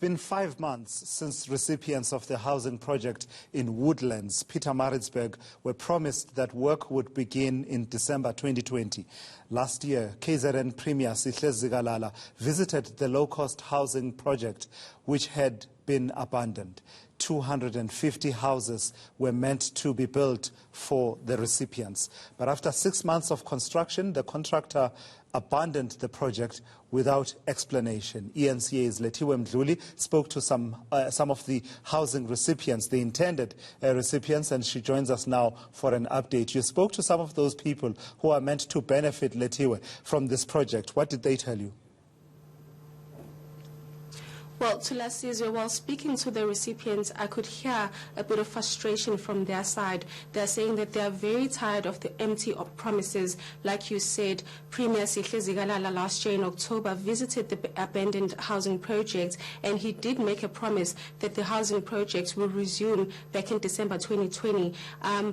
Been 5 months since recipients of the housing project in Woodlands, Pietermaritzburg, were promised that work would begin in December 2020. Last year, KZN Premier Sihle Zikalala visited the low-cost housing project, which had been abandoned. 250 houses were meant to be built for the recipients. But after 6 months of construction, the contractor abandoned the project without explanation. eNCA's Lethiwe Mdluli spoke to some of the housing recipients, the intended recipients, and she joins us now for an update. You spoke to some of those people who are meant to benefit, Lethiwe, from this project. What did they tell you? Well, to Lesizwe, while speaking to the recipients, I could hear a bit of frustration from their side. They're saying that they are very tired of the empty promises. Like you said, Premier Sihle Zikalala last year in October visited the abandoned housing project, and he did make a promise that the housing project will resume back in December 2020.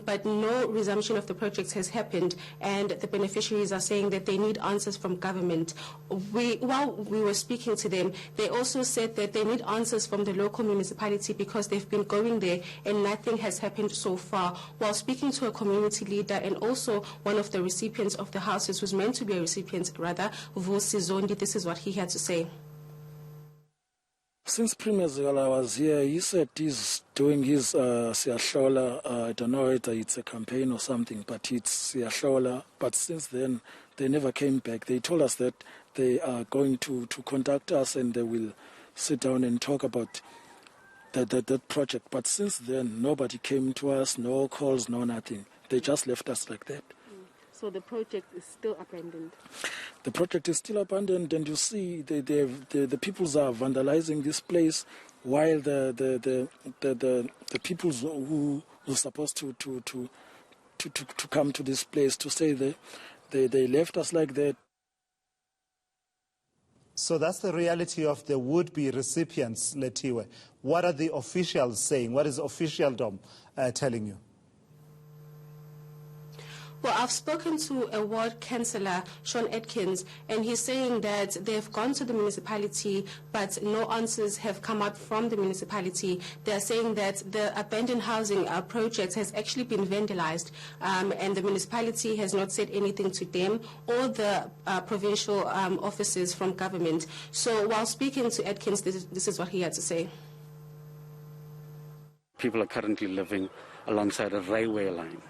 But no resumption of the project has happened, and the beneficiaries are saying that they need answers from government. While we were speaking to them, they also said that they need answers from the local municipality because they've been going there and nothing has happened so far. While speaking to a community leader and also one of the recipients of the houses, who's meant to be a recipient rather, VUSI ZONDI, this is what he had to say. Since Premier Zikalala was here, he said he's doing his Siyahlola. I don't know whether it's a campaign or something, but it's Siyahlola. But since then, they never came back. They told us that they are going to contact us and they will sit down and talk about that project. But since then, nobody came to us, no calls, no nothing. They just left us like that. So the project is still abandoned? The project is still abandoned, and you see the peoples are vandalizing this place, while the peoples who were supposed to come to this place to stay they left us like that. So that's the reality of the would-be recipients, Lethiwe. What are the officials saying? What is officialdom telling you? Well, I've spoken to a ward councillor, SHAWN, and he's saying that they've gone to the municipality, but no answers have come out from the municipality. They're saying that the abandoned housing project has actually been vandalized, and the municipality has not said anything to them or the provincial offices from government. So while speaking to Atkins, this is what he had to say. People are currently living alongside a railway line.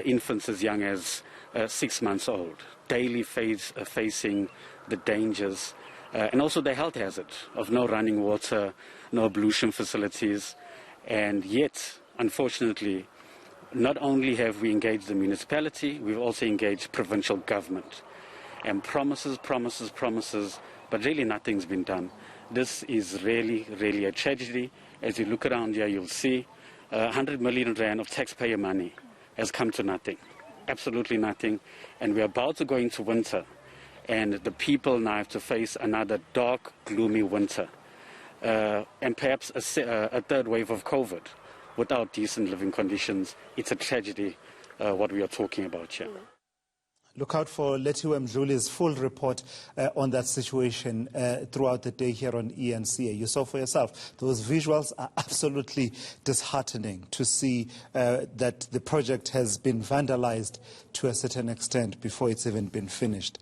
Infants as young as 6 months old, daily facing the dangers and also the health hazard of no running water, no ablution facilities. And yet, unfortunately, not only have we engaged the municipality, we've also engaged provincial government. And promises, but really nothing's been done. This is really, really a tragedy. As you look around here, you'll see 100 million rand of taxpayer money has come to nothing, absolutely nothing. And we're about to go into winter, and the people now have to face another dark, gloomy winter, and perhaps a third wave of COVID without decent living conditions. It's a tragedy, what we are talking about here. Look out for Lethiwe Mdluli's full report on that situation throughout the day here on eNCA. You saw for yourself, those visuals are absolutely disheartening to see that the project has been vandalized to a certain extent before it's even been finished.